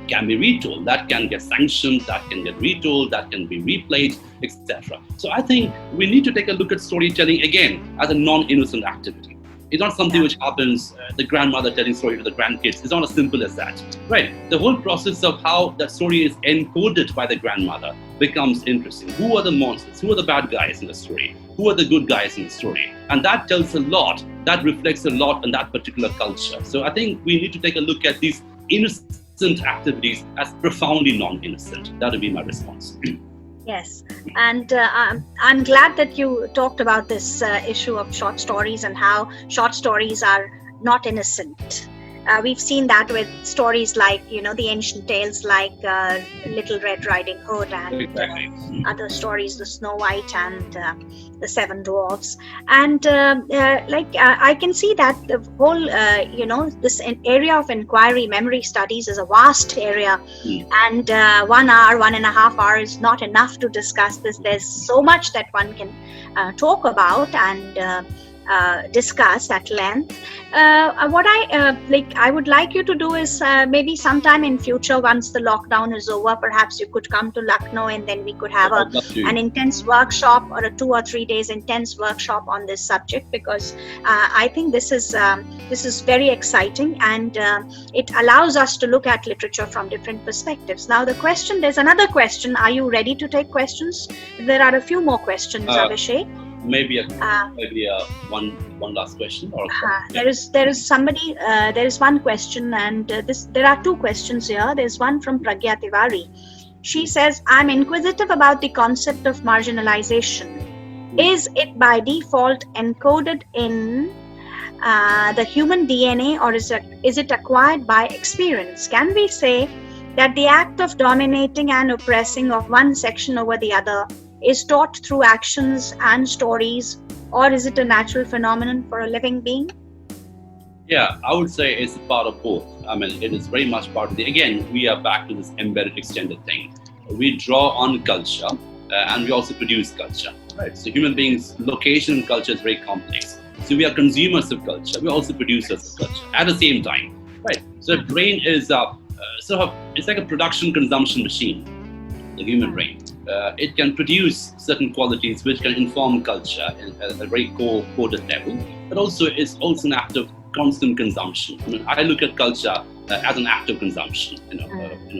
can be retold, that can get sanctioned, that can get retold, that can be replayed, etc. So I think we need to take a look at storytelling again as a non-innocent activity. It's not something which happens, the grandmother telling story to the grandkids. It's not as simple as that, right? The whole process of how that story is encoded by the grandmother becomes interesting. Who are the monsters? Who are the bad guys in the story? Who are the good guys in the story? And that tells a lot, that reflects a lot on that particular culture. So I think we need to take a look at these innocent activities as profoundly non-innocent. That would be my response. Yes, and I'm glad that you talked about this issue of short stories and how short stories are not innocent. We've seen that with stories like, the ancient tales like Little Red Riding Hood and other stories, the Snow White and the Seven Dwarfs. And I can see that the whole, this area of inquiry, memory studies is a vast area. And 1 hour, 1.5 hours is not enough to discuss this. There's so much that one can talk about and discuss at length. What I would like you to do is maybe sometime in future, once the lockdown is over, perhaps you could come to Lucknow and then we could have an intense workshop or a 2 or 3 days intense workshop on this subject, because I think this is very exciting and it allows us to look at literature from different perspectives. Now there's another question. Are you ready to take questions? There are a few more questions, Avishek. Maybe one last question. Or there is one question, and there are two questions here. There's one from Pragya Tiwari. She says, I'm inquisitive about the concept of marginalization. Is it by default encoded in the human DNA, or is it acquired by experience? Can we say that the act of dominating and oppressing of one section over the other is taught through actions and stories, or is it a natural phenomenon for a living being? Yeah, I would say it's a part of both. I mean, it is very much part of again, we are back to this embedded extended thing. We draw on culture and we also produce culture, right? So human beings' location in culture is very complex. So we are consumers of culture, we're also producers of culture at the same time, right? So the brain is it's like a production consumption machine, the human brain. It can produce certain qualities which can inform culture at a very coded level, but also it's also an act of constant consumption. I mean, I look at culture as an act of consumption,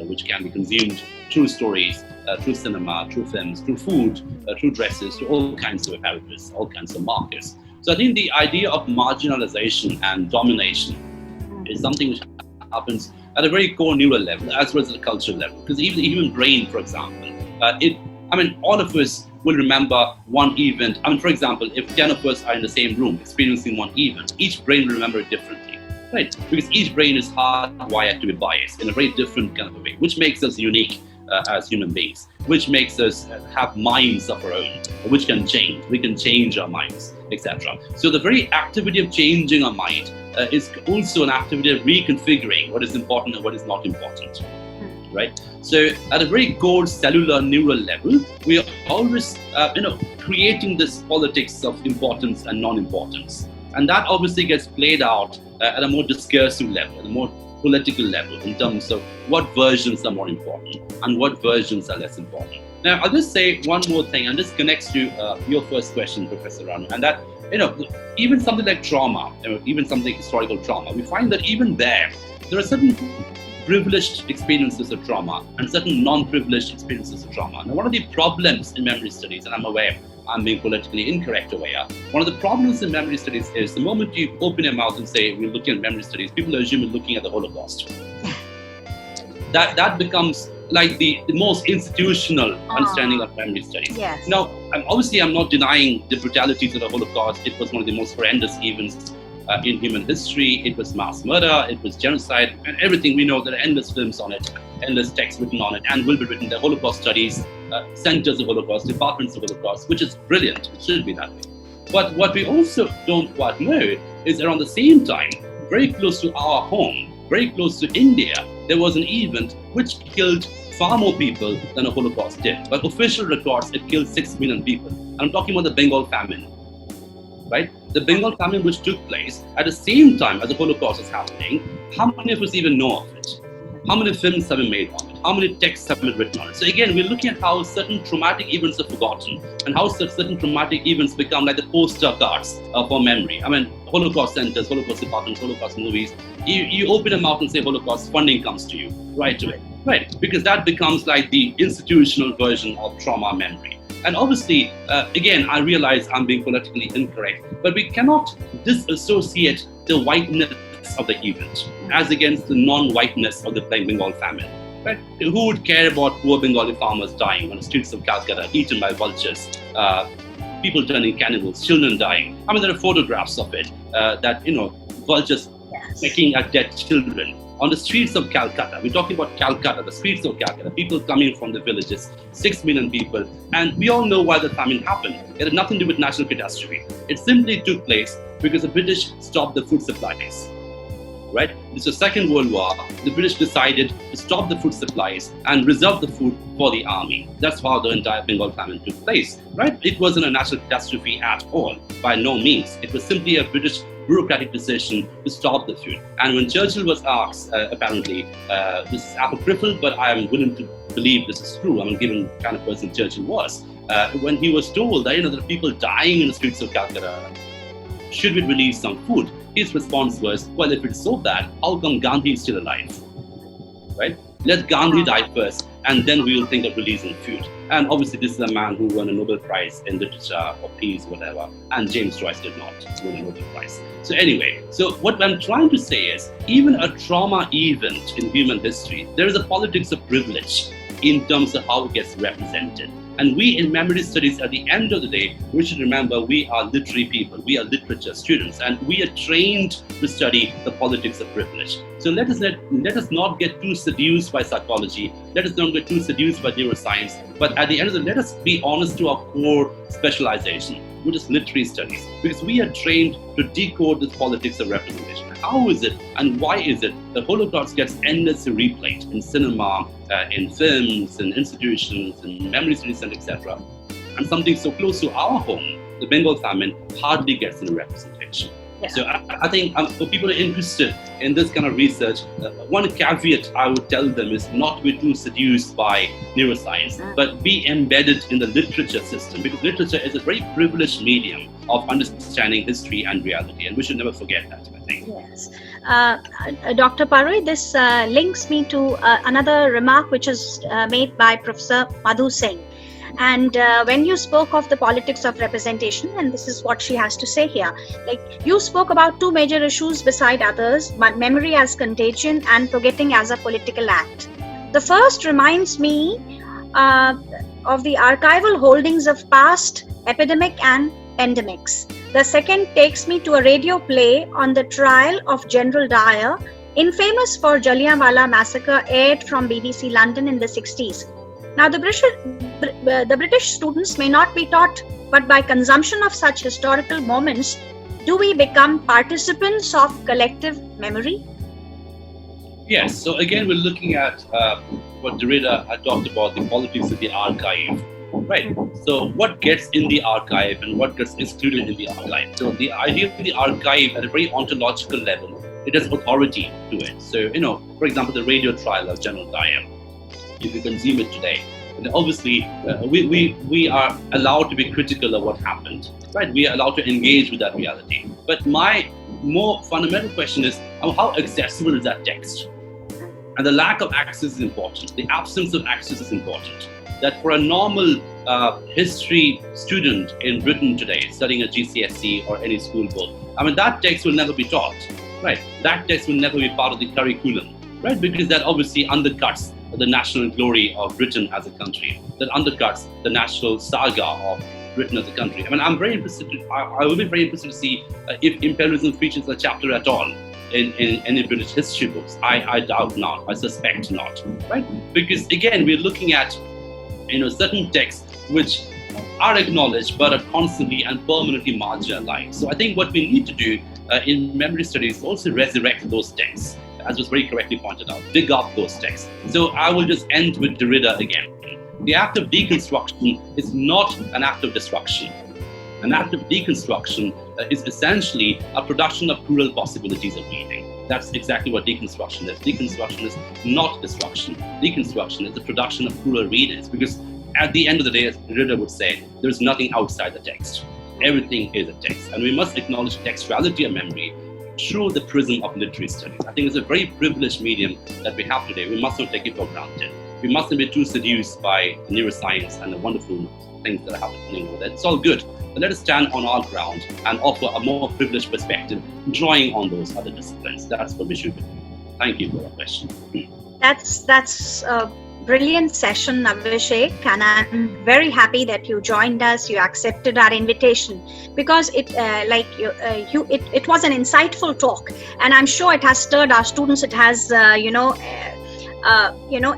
which can be consumed through stories, through cinema, through films, through food, through dresses, through all kinds of apparatus, all kinds of markers. So I think the idea of marginalization and domination is something which happens at a very core neural level as well as at a cultural level. Because even the human brain, for example, it I mean, all of us will remember one event. I mean, for example, if 10 of us are in the same room experiencing one event, each brain will remember it differently, right? Because each brain is hardwired to be biased in a very different kind of a way, which makes us unique as human beings, which makes us have minds of our own, which can change. We can change our minds, etc. So the very activity of changing our mind is also an activity of reconfiguring what is important and what is not important, right? So at a very core cellular neural level, we are always creating this politics of importance and non-importance. And that obviously gets played out at a more discursive level, at a more political level, in terms of what versions are more important and what versions are less important. Now, I'll just say one more thing, and this connects to your first question, Professor Ranu, and that, even something like trauma, even something like historical trauma, we find that even there are certain privileged experiences of trauma and certain non-privileged experiences of trauma. Now, one of the problems in memory studies, and I'm aware I'm being politically incorrect over here, one of the problems in memory studies is the moment you open your mouth and say, we're looking at memory studies, people assume you're looking at the Holocaust. That becomes like the most institutional understanding of memory studies. Yes. Now, obviously, I'm not denying the brutalities of the Holocaust. It was one of the most horrendous events in human history. It was mass murder, it was genocide, and everything. We know there are endless films on it, endless texts written on it, and will be written. The Holocaust studies, centers of Holocaust, departments of Holocaust, which is brilliant. It should be that way. But what we also don't quite know is around the same time, very close to our home, very close to India, there was an event which killed far more people than a Holocaust did. By official records, it killed 6 million people. And I'm talking about the Bengal famine, right? The Bengal famine which took place at the same time as the Holocaust is happening. How many of us even know of it? How many films have been made on it? How many texts have been written on it? So again, we're looking at how certain traumatic events are forgotten and how certain traumatic events become like the poster cards for memory. I mean, Holocaust centers, Holocaust departments, Holocaust movies. You open a mouth and say Holocaust, funding comes to you right away, right? Because that becomes like the institutional version of trauma memory. And obviously, again, I realize I'm being politically incorrect, but we cannot disassociate the whiteness of the event as against the non-whiteness of the Bengal famine. Right? Who would care about poor Bengali farmers dying on the streets of Calcutta, eaten by vultures, people turning cannibals, children dying? I mean, there are photographs of it that, vultures pecking at dead children on the streets of Calcutta. We're talking about Calcutta, the streets of Calcutta, people coming from the villages, 6 million people. And we all know why the famine happened. It had nothing to do with national catastrophe. It simply took place because the British stopped the food supplies. Right? This was the Second World War. The British decided to stop the food supplies and reserve the food for the army. That's how the entire Bengal famine took place. Right? It wasn't a national catastrophe at all, by no means. It was simply a British bureaucratic decision to stop the food. And when Churchill was asked, apparently, this is apocryphal, but I am willing to believe this is true. I'm given the kind of person Churchill was. When he was told that there are people dying in the streets of Calcutta, should we release some food? His response was, well, if it's so bad, how come Gandhi is still alive? Right? Let Gandhi die first, and then we will think of releasing food. And obviously, this is a man who won a Nobel Prize in literature or peace, whatever, and James Joyce did not win a Nobel Prize. So anyway, so what I'm trying to say is, even a trauma event in human history, there is a politics of privilege in terms of how it gets represented. And we in memory studies, at the end of the day, we should remember we are literary people, we are literature students, and we are trained to study the politics of privilege. So let us not get too seduced by psychology, let us not get too seduced by neuroscience, but at the end of the day, let us be honest to our core specialization, which is literary studies, because we are trained to decode this politics of representation. How is it and why is it the Holocaust gets endlessly replayed in cinema, in films, in institutions, in memory studies, and etc. And something so close to our home, the Bengal famine, hardly gets any representation. Yeah. So I think for people who are interested in this kind of research, one caveat I would tell them is not to be too seduced by neuroscience, but be embedded in the literature system, because literature is a very privileged medium of understanding history and reality, and we should never forget that, I think. Yes. Dr. Purai, this links me to another remark which is made by Professor Madhu Singh. And when you spoke of the politics of representation, and this is what she has to say here, like you spoke about two major issues beside others, memory as contagion and forgetting as a political act. The first reminds me of the archival holdings of past epidemic and pandemics. The second takes me to a radio play on the trial of General Dyer, infamous for Jallianwala massacre, aired from BBC London in the 60s. Now, the British students may not be taught, but by consumption of such historical moments, do we become participants of collective memory? Yes, so again, we're looking at what Derrida had talked about, the politics of the archive, right? So what gets in the archive and what gets excluded in the archive? So the idea of the archive at a very ontological level, it has authority to it. So, for example, the radio trial of General Dyer, if you consume it today, and obviously we are allowed to be critical of what happened, right? We are allowed to engage with that reality. But my more fundamental question is, how accessible is that text? And the lack of access is important. The absence of access is important. That for a normal history student in Britain today, studying a GCSE or any school book, that text will never be taught, right? That text will never be part of the curriculum, right? Because that obviously undercuts the national glory of Britain as a country, that undercuts the national saga of Britain as a country. I'm very interested. I will be very interested to see if imperialism features a chapter at all in any British history books. I doubt not. I suspect not, right? Because again, we're looking at certain texts which are acknowledged but are constantly and permanently marginalized. So I think what we need to do in memory studies is also resurrect those texts, as was very correctly pointed out, dig up those texts. So I will just end with Derrida again. The act of deconstruction is not an act of destruction. An act of deconstruction is essentially a production of plural possibilities of reading. That's exactly what deconstruction is. Deconstruction is not destruction. Deconstruction is the production of plural readings, because at the end of the day, as Derrida would say, there's nothing outside the text. Everything is a text. And we must acknowledge textuality of memory through the prism of literary studies. I think it's a very privileged medium that we have today. We must not take it for granted. We mustn't be too seduced by neuroscience and the wonderful things that are happening over there. It's all good. But let us stand on our ground and offer a more privileged perspective, drawing on those other disciplines. That's what we should do. Thank you for that question. That's a brilliant session, Avishek, and I'm very happy that you joined us. You accepted our invitation, because it was an insightful talk, and I'm sure it has stirred our students. It has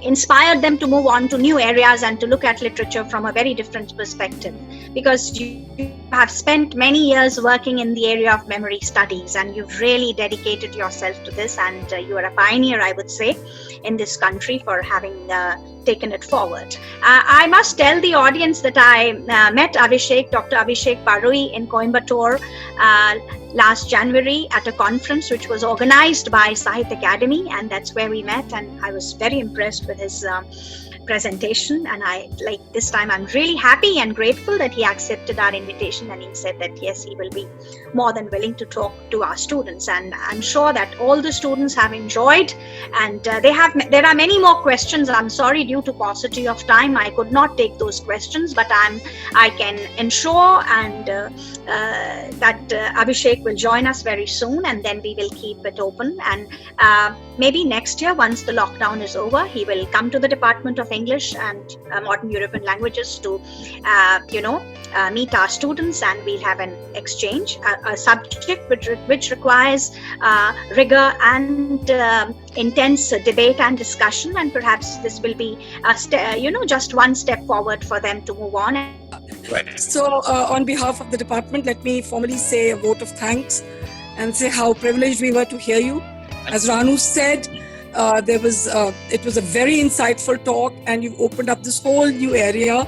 inspired them to move on to new areas and to look at literature from a very different perspective, because you have spent many years working in the area of memory studies, and you've really dedicated yourself to this, and you are a pioneer, I would say, in this country for having taken it forward. I must tell the audience that I met Dr. Avishek Purai in Coimbatore last January at a conference which was organized by Sahitya Academy, and that's where we met, and I was very impressed with his presentation, and this time I'm really happy and grateful that he accepted our invitation, and he said that yes, he will be more than willing to talk to our students, and I'm sure that all the students have enjoyed, and there are many more questions. I'm sorry, due to paucity of time, I could not take those questions, but I can ensure and that Avishek will join us very soon, and then we will keep it open, and maybe next year, once the lockdown is over, he will come to the Department of English and Modern European Languages to meet our students, and we'll have an exchange, a subject which requires rigor and intense debate and discussion, and perhaps this will be just one step forward for them to move on. Right. So on behalf of the department, let me formally say a vote of thanks and say how privileged we were to hear you. As Ranu said, it was a very insightful talk, and you've opened up this whole new area,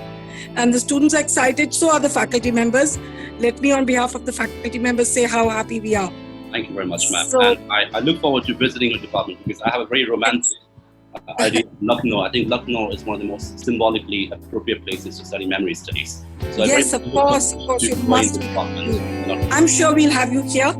and the students are excited, so are the faculty members. Let me, on behalf of the faculty members, say how happy we are. Thank you very much, ma'am. So, and I look forward to visiting your department, because I have a very romantic idea of Lucknow. I think Lucknow is one of the most symbolically appropriate places to study memory studies. So yes, of course, you must. I'm sure we'll have you here.